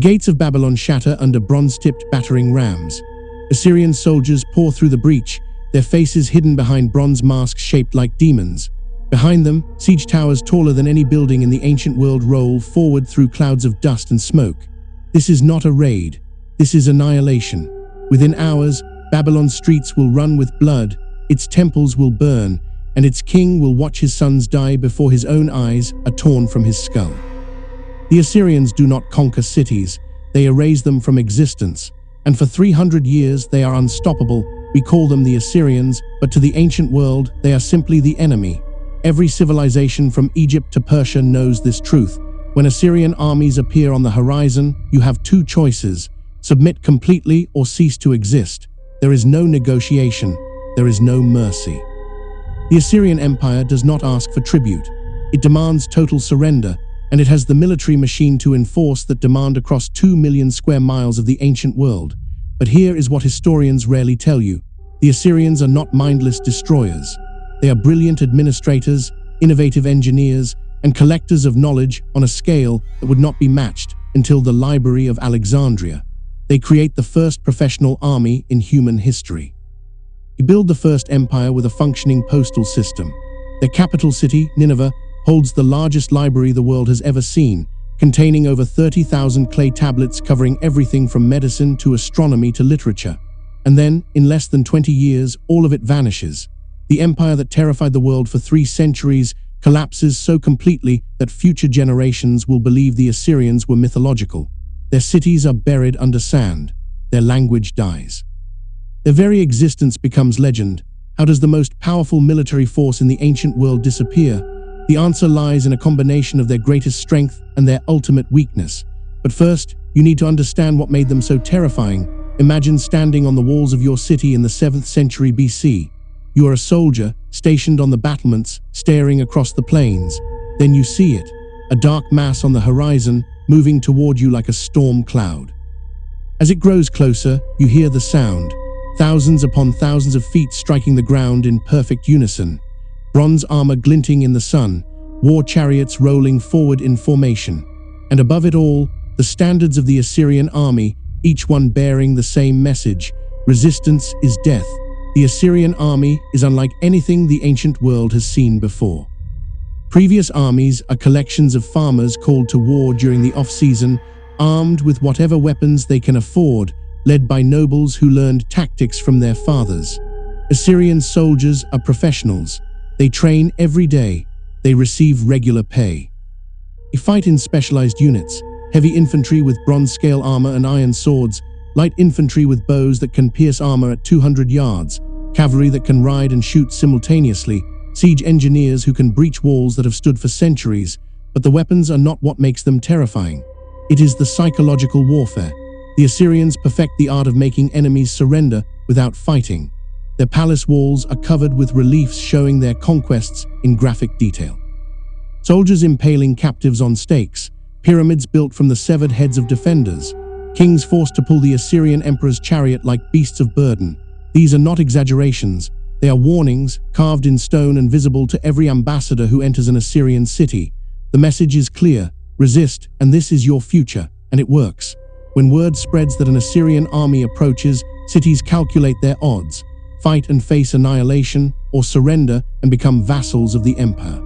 gates of Babylon shatter under bronze-tipped battering rams. Assyrian soldiers pour through the breach, their faces hidden behind bronze masks shaped like demons. Behind them, siege towers taller than any building in the ancient world roll forward through clouds of dust and smoke. This is not a raid. This is annihilation. Within hours, Babylon's streets will run with blood, its temples will burn, and its king will watch his sons die before his own eyes are torn from his skull. The Assyrians do not conquer cities, they erase them from existence, and for 300 years they are unstoppable. We call them the Assyrians, but to the ancient world, they are simply the enemy. Every civilization from Egypt to Persia knows this truth. When Assyrian armies appear on the horizon, you have two choices: submit completely or cease to exist. There is no negotiation, there is no mercy. The Assyrian Empire does not ask for tribute. It demands total surrender, and it has the military machine to enforce that demand across 2 million square miles of the ancient world. But here is what historians rarely tell you. The Assyrians are not mindless destroyers. They are brilliant administrators, innovative engineers, and collectors of knowledge on a scale that would not be matched until the Library of Alexandria. They create the first professional army in human history. They build the first empire with a functioning postal system. Their capital city, Nineveh, holds the largest library the world has ever seen, containing over 30,000 clay tablets covering everything from medicine to astronomy to literature. And then, in less than 20 years, all of it vanishes. The empire that terrified the world for 3 centuries collapses so completely that future generations will believe the Assyrians were mythological. Their cities are buried under sand. Their language dies. Their very existence becomes legend. How does the most powerful military force in the ancient world disappear? The answer lies in a combination of their greatest strength and their ultimate weakness. But first, you need to understand what made them so terrifying. Imagine standing on the walls of your city in the 7th century BC. You are a soldier, stationed on the battlements, staring across the plains. Then you see it, a dark mass on the horizon, moving toward you like a storm cloud. As it grows closer, you hear the sound, thousands upon thousands of feet striking the ground in perfect unison. Bronze armor glinting in the sun, war chariots rolling forward in formation. And above it all, the standards of the Assyrian army, each one bearing the same message: resistance is death. The Assyrian army is unlike anything the ancient world has seen before. Previous armies are collections of farmers called to war during the off-season, armed with whatever weapons they can afford, led by nobles who learned tactics from their fathers. Assyrian soldiers are professionals. They train every day. They receive regular pay. They fight in specialized units: heavy infantry with bronze-scale armor and iron swords, light infantry with bows that can pierce armor at 200 yards, cavalry that can ride and shoot simultaneously, siege engineers who can breach walls that have stood for centuries. But the weapons are not what makes them terrifying. It is the psychological warfare. The Assyrians perfect the art of making enemies surrender without fighting. Their palace walls are covered with reliefs showing their conquests in graphic detail. Soldiers impaling captives on stakes, pyramids built from the severed heads of defenders, kings forced to pull the Assyrian emperor's chariot like beasts of burden. These are not exaggerations. They are warnings, carved in stone and visible to every ambassador who enters an Assyrian city. The message is clear: resist, and this is your future. And it works. When word spreads that an Assyrian army approaches, cities calculate their odds: fight and face annihilation, or surrender and become vassals of the empire.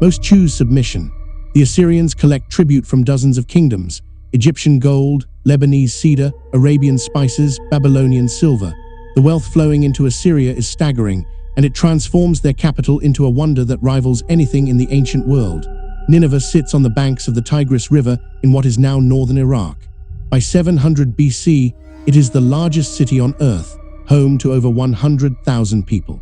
Most choose submission. The Assyrians collect tribute from dozens of kingdoms: Egyptian gold, Lebanese cedar, Arabian spices, Babylonian silver. The wealth flowing into Assyria is staggering, and it transforms their capital into a wonder that rivals anything in the ancient world. Nineveh sits on the banks of the Tigris River in what is now northern Iraq. By 700 BC, it is the largest city on earth, home to over 100,000 people.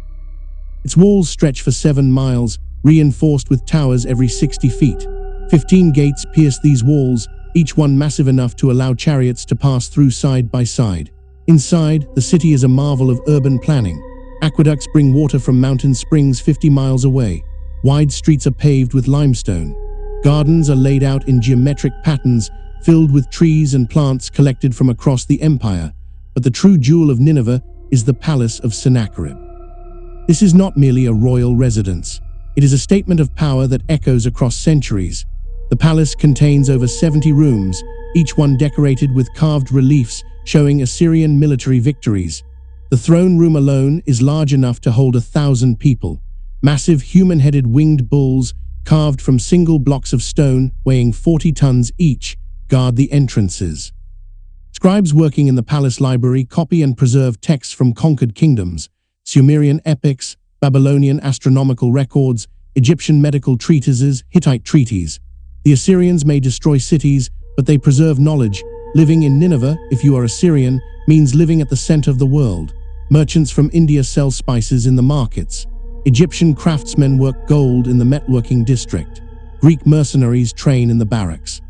Its walls stretch for 7 miles, reinforced with towers every 60 feet. 15 gates pierce these walls, each one massive enough to allow chariots to pass through side by side. Inside, the city is a marvel of urban planning. Aqueducts bring water from mountain springs 50 miles away. Wide streets are paved with limestone. Gardens are laid out in geometric patterns, filled with trees and plants collected from across the empire. But the true jewel of Nineveh is the Palace of Sennacherib. This is not merely a royal residence. It is a statement of power that echoes across centuries. The palace contains over 70 rooms, each one decorated with carved reliefs showing Assyrian military victories. The throne room alone is large enough to hold 1,000 people. Massive human-headed winged bulls, carved from single blocks of stone weighing 40 tons each, guard the entrances. Scribes working in the palace library copy and preserve texts from conquered kingdoms, Sumerian epics, Babylonian astronomical records, Egyptian medical treatises, Hittite treaties. The Assyrians may destroy cities, but they preserve knowledge. Living in Nineveh, if you are Assyrian, means living at the center of the world. Merchants from India sell spices in the markets. Egyptian craftsmen work gold in the metalworking district. Greek mercenaries train in the barracks.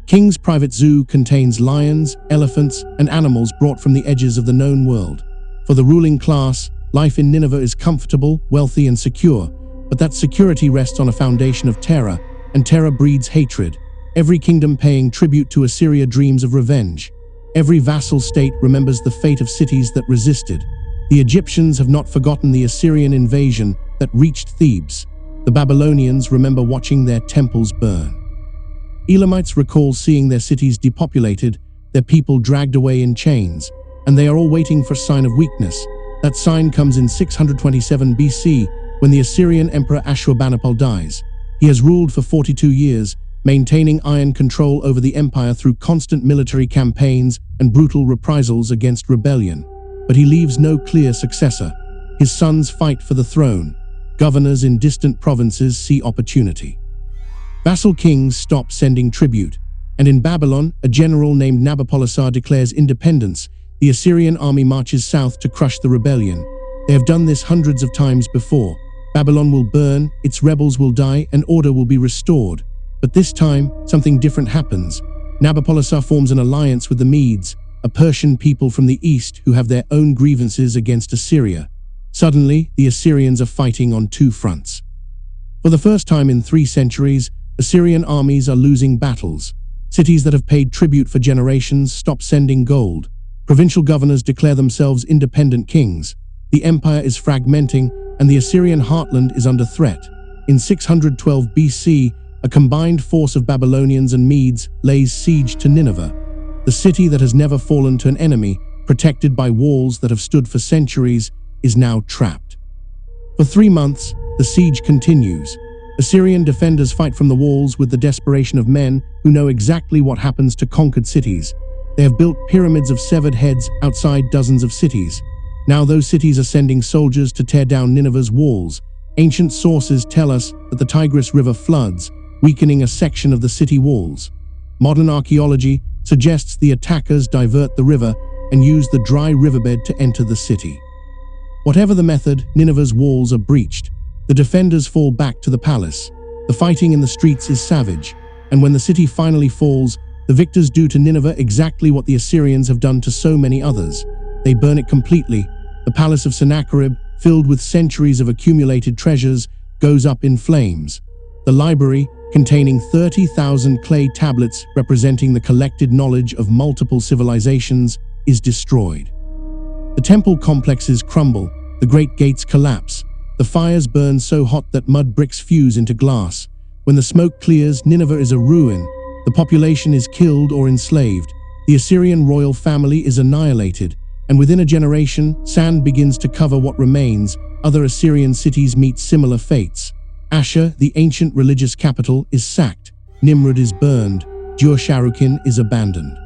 King's private zoo contains lions, elephants, and animals brought from the edges of the known world. For the ruling class, life in Nineveh is comfortable, wealthy, and secure, but that security rests on a foundation of terror, and terror breeds hatred. Every kingdom paying tribute to Assyria dreams of revenge. Every vassal state remembers the fate of cities that resisted. The Egyptians have not forgotten the Assyrian invasion that reached Thebes. The Babylonians remember watching their temples burn. Elamites recall seeing their cities depopulated, their people dragged away in chains, and they are all waiting for a sign of weakness. That sign comes in 627 BC, when the Assyrian Emperor Ashurbanipal dies. He has ruled for 42 years, maintaining iron control over the empire through constant military campaigns and brutal reprisals against rebellion. But he leaves no clear successor. His sons fight for the throne. Governors in distant provinces see opportunity. Vassal kings stop sending tribute, and in Babylon, a general named Nabopolassar declares independence. The Assyrian army marches south to crush the rebellion. They have done this hundreds of times before. Babylon will burn, its rebels will die, and order will be restored. But this time, something different happens. Nabopolassar forms an alliance with the Medes, a Persian people from the east who have their own grievances against Assyria. Suddenly, the Assyrians are fighting on two fronts. For the first time in 3 centuries, Assyrian armies are losing battles. Cities that have paid tribute for generations stop sending gold. Provincial governors declare themselves independent kings. The empire is fragmenting, and the Assyrian heartland is under threat. In 612 BC, a combined force of Babylonians and Medes lays siege to Nineveh. The city that has never fallen to an enemy, protected by walls that have stood for centuries, is now trapped. For 3 months, the siege continues. Assyrian defenders fight from the walls with the desperation of men who know exactly what happens to conquered cities. They have built pyramids of severed heads outside dozens of cities. Now those cities are sending soldiers to tear down Nineveh's walls. Ancient sources tell us that the Tigris River floods, weakening a section of the city walls. Modern archaeology suggests the attackers divert the river and use the dry riverbed to enter the city. Whatever the method, Nineveh's walls are breached. The defenders fall back to the palace. The fighting in the streets is savage, and when the city finally falls, the victors do to Nineveh exactly what the Assyrians have done to so many others. They burn it completely. The palace of Sennacherib, filled with centuries of accumulated treasures, goes up in flames. The library, containing 30,000 clay tablets representing the collected knowledge of multiple civilizations, is destroyed. The temple complexes crumble, the great gates collapse. The fires burn so hot that mud bricks fuse into glass. When the smoke clears, Nineveh is a ruin. The population is killed or enslaved. The Assyrian royal family is annihilated, and within a generation, sand begins to cover what remains. Other Assyrian cities meet similar fates. Ashur, the ancient religious capital, is sacked. Nimrud is burned. Dur-Sharrukin is abandoned.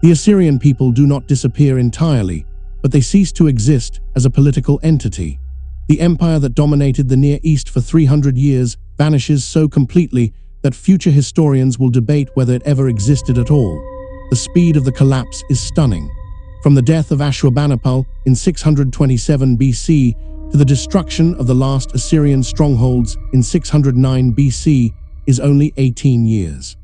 The Assyrian people do not disappear entirely, but they cease to exist as a political entity. The empire that dominated the Near East for 300 years vanishes so completely that future historians will debate whether it ever existed at all. The speed of the collapse is stunning. From the death of Ashurbanipal in 627 BC to the destruction of the last Assyrian strongholds in 609 BC is only 18 years.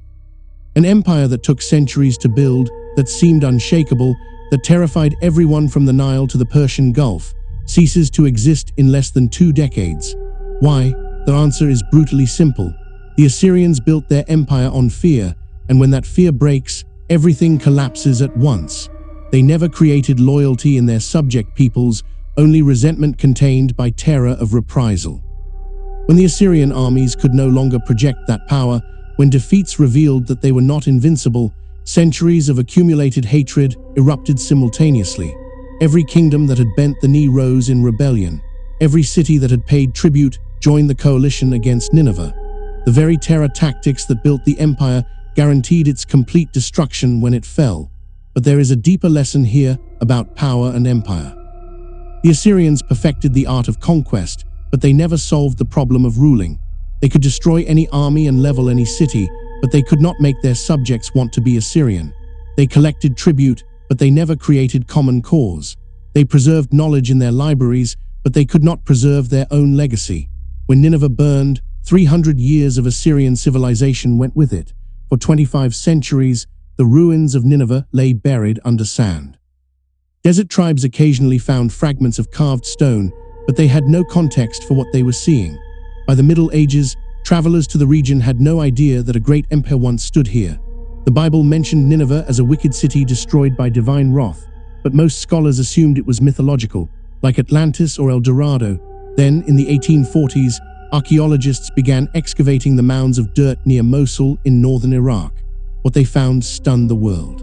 An empire that took centuries to build, that seemed unshakable, that terrified everyone from the Nile to the Persian Gulf, ceases to exist in less than 2 decades. Why? The answer is brutally simple. The Assyrians built their empire on fear, and when that fear breaks, everything collapses at once. They never created loyalty in their subject peoples, only resentment contained by terror of reprisal. When the Assyrian armies could no longer project that power, when defeats revealed that they were not invincible, Centuries of accumulated hatred erupted simultaneously. Every kingdom that had bent the knee rose in rebellion. Every city that had paid tribute joined the coalition against Nineveh. The very terror tactics that built the empire guaranteed its complete destruction when it fell. But there is a deeper lesson here about power and empire. The Assyrians perfected the art of conquest, but they never solved the problem of ruling. They could destroy any army and level any city, but they could not make their subjects want to be Assyrian. They collected tribute, but they never created common cause. They preserved knowledge in their libraries, but they could not preserve their own legacy. When Nineveh burned, 300 years of Assyrian civilization went with it. For 25 centuries, the ruins of Nineveh lay buried under sand. Desert tribes occasionally found fragments of carved stone, but they had no context for what they were seeing. By the Middle Ages, travelers to the region had no idea that a great empire once stood here. The Bible mentioned Nineveh as a wicked city destroyed by divine wrath, but most scholars assumed it was mythological, like Atlantis or El Dorado. Then, in the 1840s, archaeologists began excavating the mounds of dirt near Mosul in northern Iraq. What they found stunned the world.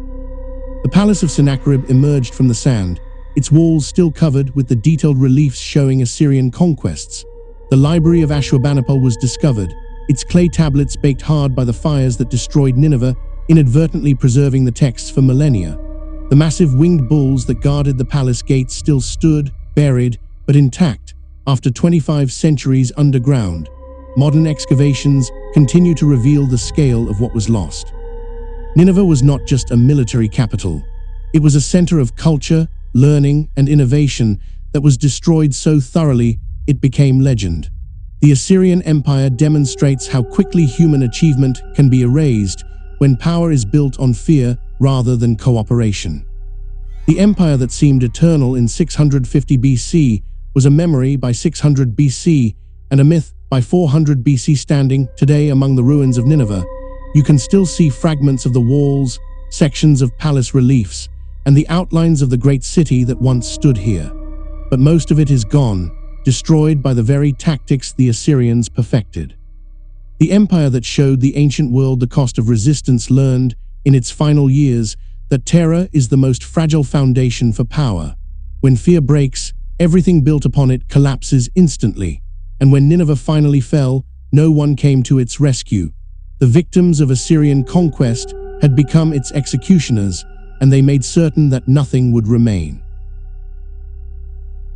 The palace of Sennacherib emerged from the sand, its walls still covered with the detailed reliefs showing Assyrian conquests. The library of Ashurbanipal was discovered, its clay tablets baked hard by the fires that destroyed Nineveh, inadvertently preserving the texts for millennia. The massive winged bulls that guarded the palace gates still stood, buried, but intact, after 25 centuries underground. Modern excavations continue to reveal the scale of what was lost. Nineveh was not just a military capital. It was a center of culture, learning, and innovation that was destroyed so thoroughly it became legend. The Assyrian Empire demonstrates how quickly human achievement can be erased when power is built on fear rather than cooperation. The empire that seemed eternal in 650 BC was a memory by 600 BC and a myth by 400 BC. Standing today among the ruins of Nineveh, you can still see fragments of the walls, sections of palace reliefs, and the outlines of the great city that once stood here. But most of it is gone, destroyed by the very tactics the Assyrians perfected. The empire that showed the ancient world the cost of resistance learned, in its final years, that terror is the most fragile foundation for power. When fear breaks, everything built upon it collapses instantly. And when Nineveh finally fell, no one came to its rescue. The victims of Assyrian conquest had become its executioners, and they made certain that nothing would remain.